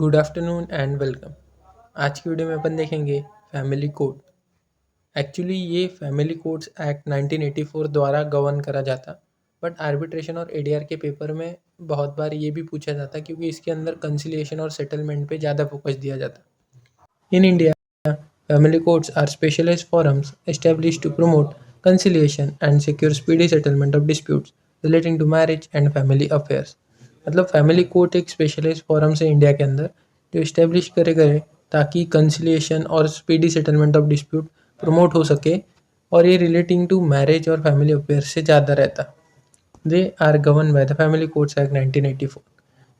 Good afternoon and welcome. आज की video में अपन देखेंगे फैमिली कोड। एक्चुअली ये फैमिली कोड्स एक्ट 1984 द्वारा गवर्न करा जाता, बट आर्बिट्रेशन और एडीआर के पेपर में बहुत बार ये भी पूछा जाता क्योंकि इसके अंदर कंसिलिएशन और सेटलमेंट पे ज़्यादा फोकस दिया जाता। In India, family courts are specialized forums established to promote conciliation and secure speedy settlement of disputes relating to marriage and family affairs। मतलब फैमिली कोर्ट एक स्पेशलाइज्ड फोरम्स है इंडिया के अंदर जो इस्टेब्लिश करे गए ताकि कंसिलिएशन और speedy settlement of dispute promote हो सके, और ये रिलेटिंग टू मैरिज और फैमिली अफेयर्स से ज़्यादा रहता। They are governed by the Family Courts Act 1984.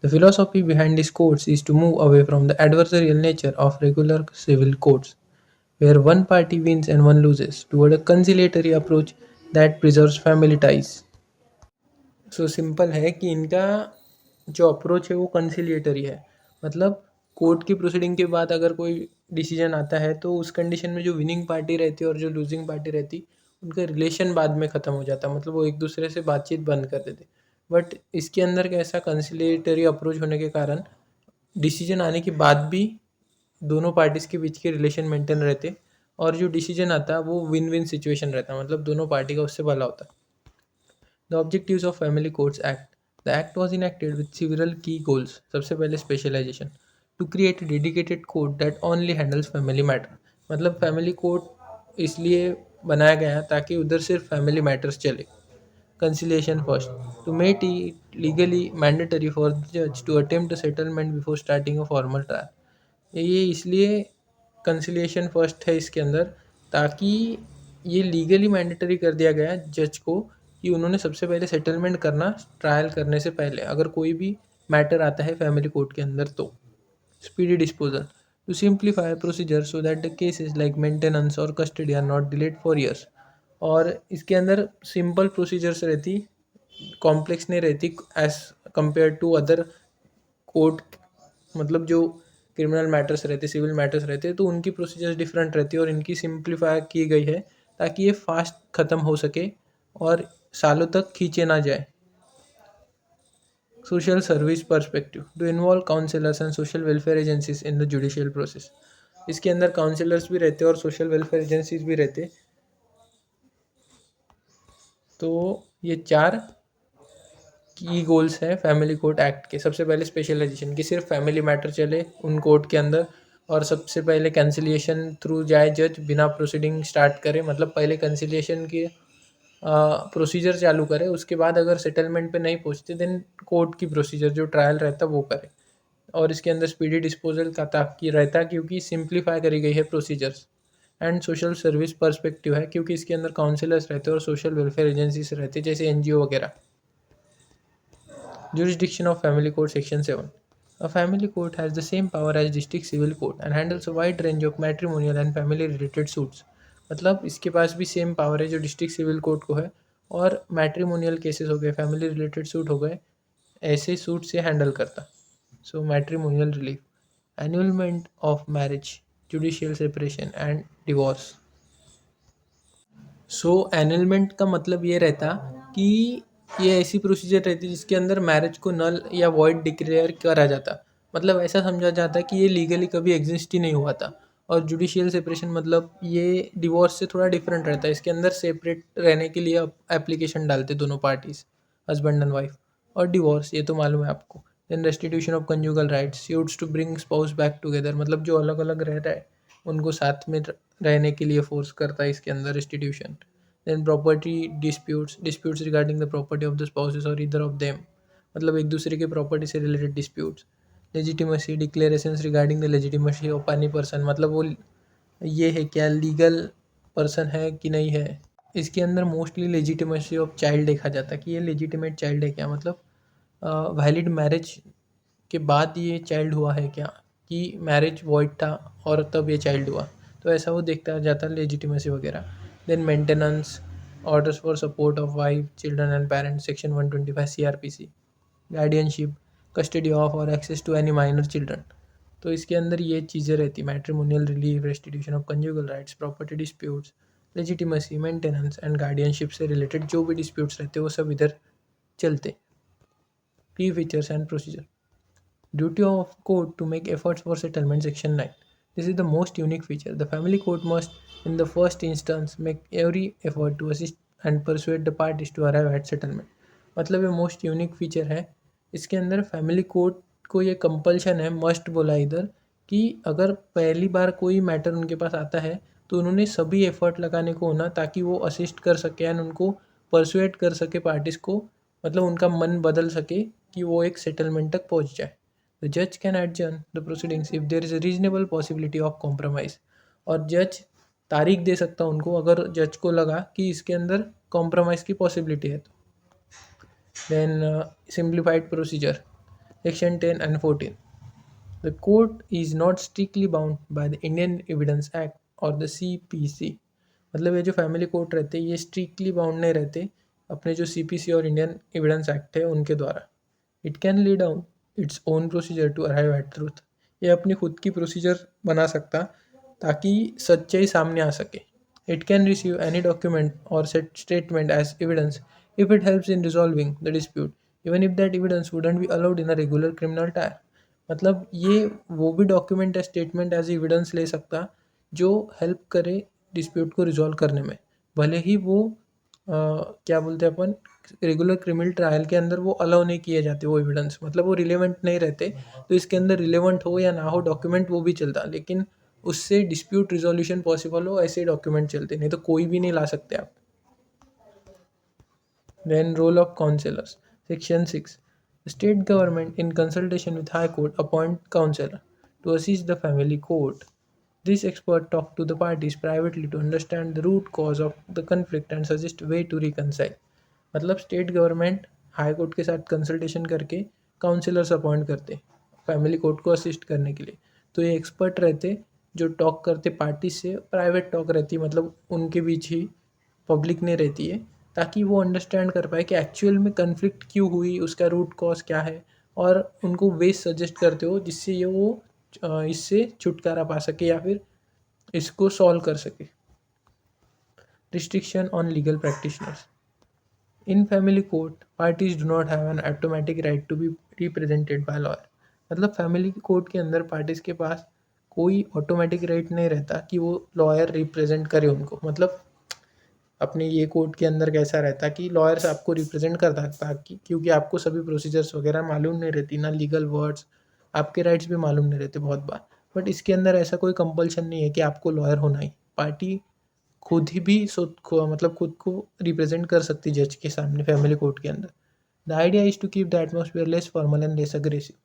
The philosophy behind these courts is to move away from the adversarial nature of regular civil courts, where one party wins and one loses, toward a conciliatory approach that preserves family ties। So simple है कि इनका जो approach है वो कंसिलिएटरी है। मतलब court की proceeding के बाद अगर कोई डिसीजन आता है तो उस कंडीशन में जो विनिंग पार्टी रहती है और जो लूजिंग पार्टी रहती, उनका रिलेशन बाद में ख़त्म हो जाता, मतलब वो एक दूसरे से बातचीत बंद कर देते। बट इसके अंदर कैसा कंसिलिएटरी अप्रोच होने के कारण डिसीजन आने के बाद भी दोनों पार्टीज़ के बीच के रिलेशन मेंटेन रहते, और जो डिसीजन आता वो विन विन सिचुएशन रहता, मतलब दोनों पार्टी का उससे भला होता। The objectives of Family Courts Act. The act was enacted with several key goals. सबसे पहले specialization, to create dedicated court that only handles family matter. मतलब फैमिली कोर्ट इसलिए बनाया गया ताकि उधर सिर्फ फैमिली मैटर्स चले। Conciliation first, to make it legally mandatory for the जज to attempt a settlement before starting a formal trial. ये इसलिए कंसिलिएशन फर्स्ट है इसके अंदर ताकि ये लीगली मैंडेटरी कर दिया गया जज को कि उन्होंने सबसे पहले सेटलमेंट करना ट्रायल करने से पहले, अगर कोई भी मैटर आता है फैमिली कोर्ट के अंदर तो। Speedy disposal, to simplify procedure so that the cases like maintenance और custody are not delayed for years. और इसके अंदर सिंपल प्रोसीजर्स रहती, कॉम्प्लेक्स नहीं रहती as compare to other court. मतलब जो क्रिमिनल मैटर्स रहते, सिविल मैटर्स रहते, तो उनकी प्रोसीजर्स डिफरेंट रहती है और इनकी सिंप्लीफाई की गई है ताकि ये फास्ट ख़त्म हो सके और सालों तक खींचे ना जाए। Social service perspective, to involve counsellors and social welfare agencies in the judicial process. इसके अंदर काउंसलर्स भी रहते और सोशल वेलफेयर एजेंसीज भी रहते। तो ये चार की गोल्स हैं फैमिली कोर्ट एक्ट के। सबसे पहले स्पेशलाइजेशन, कि सिर्फ फैमिली मैटर चले उन कोर्ट के अंदर, और सबसे पहले कंसिलिएशन थ्रू जाए जज, बिना प्रोसीडिंग स्टार्ट करे, मतलब पहले कंसिलिएशन की प्रोसीजर चालू करे, उसके बाद अगर सेटलमेंट पे नहीं पहुंचते देन कोर्ट की प्रोसीजर जो ट्रायल रहता वो करे। और इसके अंदर स्पीडी डिस्पोजल का ताकि रहता क्योंकि सिंप्लीफाई करी गई है procedures. And social service perspective है क्योंकि इसके अंदर काउंसलर्स रहते हैं और सोशल वेलफेयर एजेंसीज रहते हैं जैसे एनजीओ वगैरह। Jurisdiction of Family Court Section 7. A family court has the same power as district civil court and handles a wide range of matrimonial and family related suits। मतलब इसके पास भी same power है जो district civil court को है, और matrimonial cases हो गए, फैमिली रिलेटेड सूट हो गए, ऐसे सूट से हैंडल करता। So matrimonial relief, annulment of marriage, judicial separation and divorce. So annulment का मतलब ये रहता कि ये ऐसी प्रोसीजर रहती जिसके अंदर मैरिज को नल या वॉइड डिक्लेयर करा जाता, मतलब ऐसा समझा जाता कि ये लीगली कभी एग्जिस्ट ही नहीं हुआ था। और जुडिशियल सेपरेशन मतलब ये डिवोर्स से थोड़ा डिफरेंट रहता है, इसके अंदर सेपरेट रहने के लिए एप्लीकेशन डालते दोनों पार्टीज, हस्बैंड एंड वाइफ। और डिवोर्स ये तो मालूम है आपको। Then restitution of conjugal rights, suits to bring spouse back together, मतलब जो अलग अलग रह रहा है उनको साथ में रहने के लिए फोर्स करता है इसके अंदर restitution. Then property disputes, disputes regarding the property of the spouses or either of them, मतलब एक दूसरे के प्रॉपर्टी से related disputes. Legitimacy, declarations regarding the legitimacy of any person, मतलब वो ये है क्या लीगल पर्सन है कि नहीं है। इसके अंदर मोस्टली लेजिटिमेसी ऑफ चाइल्ड देखा जाता है कि ये लेजिटिमेट चाइल्ड है क्या, मतलब वैलिड मैरिज के बाद ये चाइल्ड हुआ है क्या, कि मैरिज वॉइड था और तब ये चाइल्ड हुआ, तो ऐसा वो देखता जाता लेजिटिमेसी वगैरह। Then maintenance, orders for support of wife children and parents, section 125 CrPC. Guardianship, custody of और access to any minor children, तो इसके अंदर ये चीज़ें रहती, matrimonial relief, restitution of conjugal rights, property disputes, legitimacy, maintenance and guardianship से related जो भी डिस्प्यूट्स रहते हैं वो सब इधर चलते। की features and procedure, Duty of court to make efforts for settlement, section 9. This is the most unique feature. The family court must, in the first instance, make every effort to assist and persuade the parties to arrive at settlement. मतलब ये most unique feature है. इसके अंदर family court को ये compulsion है, must बोला इधर, कि अगर पहली बार कोई मैटर उनके पास आता है तो उन्होंने सभी एफर्ट लगाने को होना ताकि वो असिस्ट कर सके एंड उनको परसुएट कर सके पार्टीज को, मतलब उनका मन बदल सके कि वो एक सेटलमेंट तक पहुंच जाए. द जज can adjourn the proceedings if there is a reasonable possibility of compromise. और जज तारीख दे सकता है उनको अगर जज को लगा कि इसके अंदर कॉम्प्रोमाइज़ की पॉसिबिलिटी है तो. Then simplified procedure, section 10 and 14. The court is not strictly bound by the Indian Evidence Act और द CPC. मतलब ये जो फैमिली कोर्ट रहते हैं ये स्ट्रिक्टली बाउंड नहीं रहते अपने जो CPC और इंडियन एविडेंस एक्ट है उनके द्वारा. It can lay down its own procedure to arrive at truth. ये अपनी खुद की प्रोसीजर बना सकता ताकि सच्चाई सामने आ सके. It can receive any document और set statement as evidence if it helps in resolving the dispute, even if that evidence wouldn't be allowed in a regular criminal trial. मतलब ये वो भी डॉक्यूमेंट या स्टेटमेंट एज एविडेंस ले सकता जो help करे डिस्प्यूट को रिजॉल्व करने में, भले ही वो क्या बोलते हैं अपन, रेगुलर क्रिमिनल ट्रायल के अंदर वो अलाउ नहीं किए जाते वो एविडेंस, मतलब वो रिलेवेंट नहीं रहते. तो इसके अंदर रिलेवेंट हो या ना हो डॉक्यूमेंट वो भी चलता, लेकिन उससे डिस्प्यूट रिजोल्यूशन पॉसिबल हो ऐसे डॉक्यूमेंट चलते, नहीं तो कोई भी नहीं ला सकते आप. Then role of counselors. Section 6. The state government in consultation with High Court appoint counselor to assist the family court. This expert talk to the parties privately to understand the root cause of the conflict and suggest way to reconcile. मतलब state government high court के साथ consultation करके counsellors appoint करते family court को assist करने के लिए. तो ये एक्सपर्ट रहते जो टॉक करते पार्टी से, प्राइवेट टॉक रहती मतलब उनके बीच ही, पब्लिक नहीं रहती है, ताकि वो अंडरस्टैंड कर पाए कि एक्चुअल में कन्फ्लिक्ट क्यों हुई, उसका रूट कॉज क्या है, और उनको वेज सजेस्ट करते हो जिससे ये वो इससे छुटकारा पा सके या फिर इसको सॉल्व कर सके. Restriction on legal practitioners. In family court parties do not have an automatic right to be represented by lawyer. मतलब फैमिली कोर्ट के अंदर पार्टीज के पास कोई ऑटोमेटिक राइट नहीं रहता कि वो लॉयर रिप्रेजेंट करे उनको. मतलब अपने ये कोर्ट के अंदर कैसा रहता कि लॉयर्स आपको रिप्रेजेंट कर सकता क्योंकि आपको सभी प्रोसीजर्स वगैरह मालूम नहीं रहती ना, लीगल वर्ड्स, आपके राइट्स भी मालूम नहीं रहते बहुत बार. बट इसके अंदर ऐसा कोई कंपल्शन नहीं है कि आपको लॉयर होना ही. पार्टी खुद ही भी मतलब खुद को रिप्रेजेंट कर सकती जज के सामने फैमिली कोर्ट के अंदर. The idea is to keep the atmosphere less formal and less aggressive.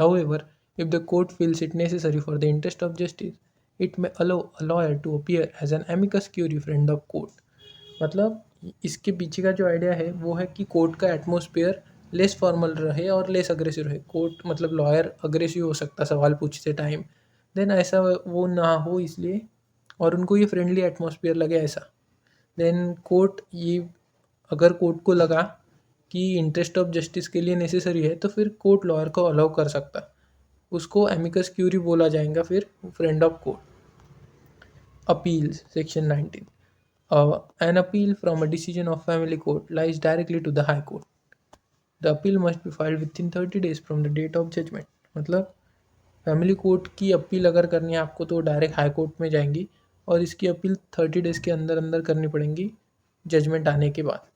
However, if the court feels it necessary for the interest of justice, it may allow a lawyer to appear as an amicus curiae friend of court. मतलब इसके पीछे का जो idea है वो है कि court का एटमॉस्फेयर लेस फॉर्मल रहे और लेस अग्रेसिव रहे. कोर्ट मतलब लॉयर अग्रेसिव हो सकता सवाल पूछते टाइम, देन ऐसा वो ना हो इसलिए, और उनको ये फ्रेंडली एटमॉस्फेयर लगे ऐसा. देन कोर्ट ये, अगर कोर्ट को लगा कि इंटरेस्ट ऑफ जस्टिस के लिए नेसेसरी है तो फिर कोर्ट लॉयर को अलाउ कर सकता, उसको एमिकस क्यूरी बोला जाएगा फिर, friend of court. Appeals. Section 19. An appeal from a decision of family court lies directly to the high court. The appeal must be filed within 30 days from the date of judgment. मतलब family court की appeal अगर करनी है आपको तो direct high court में जाएंगी और इसकी अपील 30 डेज़ के अंदर अंदर करनी पड़ेंगी जजमेंट आने के बाद.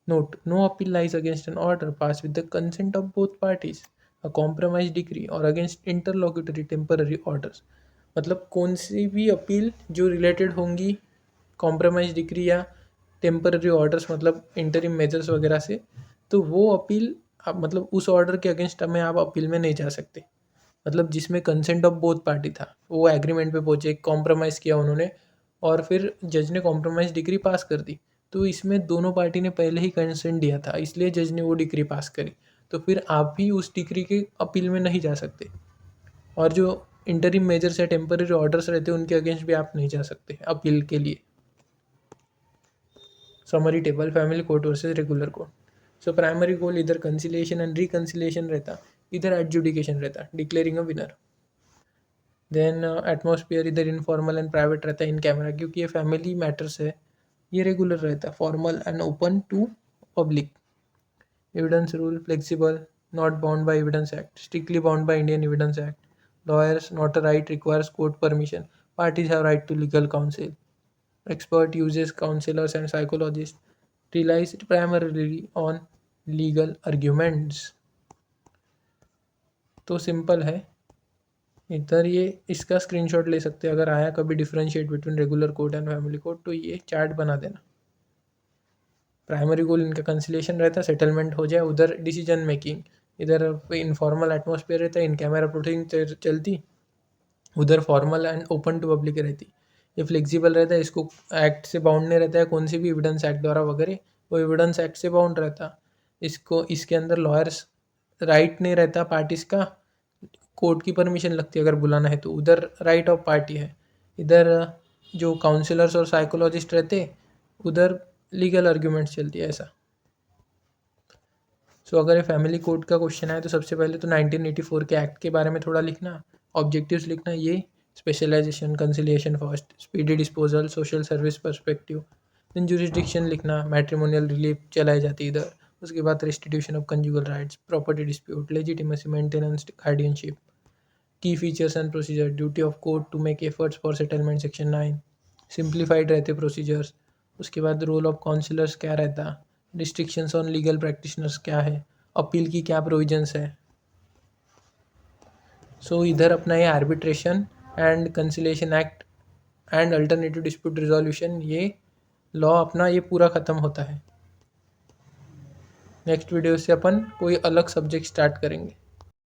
Note: no appeal lies against an order passed with the consent of both parties, a compromise decree, or against interlocutory temporary orders. मतलब कौन सी भी अपील जो रिलेटेड होंगी कॉम्प्रोमाइज डिक्री या टेम्पररी ऑर्डर्स मतलब इंटरिम मेजर्स वगैरह से, तो वो अपील आप मतलब उस ऑर्डर के अगेंस्ट में आप अपील में नहीं जा सकते. मतलब जिसमें कंसेंट ऑफ बोथ पार्टी था, वो एग्रीमेंट पे पहुंचे, कॉम्प्रोमाइज़ किया उन्होंने और फिर जज ने कॉम्प्रोमाइज़ डिग्री पास कर दी, तो इसमें दोनों पार्टी ने पहले ही कंसेंट दिया था इसलिए जज ने वो डिग्री पास करी, तो फिर आप भी उस डिग्री के अपील में नहीं जा सकते. और जो इंटरिम मेजर्स या टेम्पररी ऑर्डर्स रहते हैं उनके अगेंस्ट भी आप नहीं जा सकते अपील के लिए. Summary table. Family court versus regular court. So primary goal इधर कंसिलिएशन एंड रिकन्सिलिएशन रहता, इधर एडजुडिकेशन रहता, declaring a winner. Then atmosphere इधर इनफॉर्मल एंड प्राइवेट रहता है इन कैमरा, क्योंकि ये फैमिली मैटर्स है. ये रेगुलर रहता है, formal and open to public. Evidence rule flexible, not bound by Evidence Act. Strictly bound by Indian Evidence Act. Lawyers, not a right, requires court permission. Parties have right to legal counsel. Expert uses counselors and psychologists. Relies primarily on legal arguments. तो simple है. इधर ये इसका screenshot ले सकते हैं. अगर आया कभी differentiate between regular court and family court तो ये चार्ट बना देना. प्राइमरी गोल इनका कंसिलेशन रहता है, सेटलमेंट हो जाए. उधर डिसीजन मेकिंग, इधर इनफॉर्मल एटमॉस्फेयर रहता है, इन कैमरा प्रोसेसिंग चलती, उधर formal and open to public रहती. ये फ्लेक्सिबल रहता है, इसको एक्ट से बाउंड नहीं रहता है, कौन सी भी एविडेंस एक्ट द्वारा वगैरह, वो एविडेंस एक्ट से बाउंड रहता. इसको इसके अंदर लॉयर्स राइट नहीं रहता पार्टीज का, कोर्ट की परमिशन लगती है अगर बुलाना है तो. उधर राइट ऑफ पार्टी है. इधर जो काउंसलर्स और साइकोलॉजिस्ट रहते, उधर लीगल आर्ग्यूमेंट्स चलती है ऐसा. सो अगर ये फैमिली कोर्ट का क्वेश्चन है तो सबसे पहले तो 1984 के एक्ट के बारे में थोड़ा लिखना, ऑब्जेक्टिव्स लिखना. ये specialisation, conciliation first, speedy disposal, social service perspective. Then jurisdiction लिखना, मैट्रिमोनियल रिलीफ चलाई जाती इधर. उसके बाद restitution of conjugal rights, property dispute, legitimacy, maintenance, guardianship. Key features and procedure, duty of court to make efforts for settlement, section 9. Simplified रहते procedures. उसके बाद role of counsellors क्या रहता, रिस्ट्रिक्शंस ऑन लीगल प्रैक्टिशनर्स क्या है, appeal की क्या provisions है. सो इधर अपना ये arbitration and conciliation act and alternative dispute resolution, ये लॉ अपना ये पूरा ख़त्म होता है. नेक्स्ट वीडियो से अपन कोई अलग सब्जेक्ट स्टार्ट करेंगे.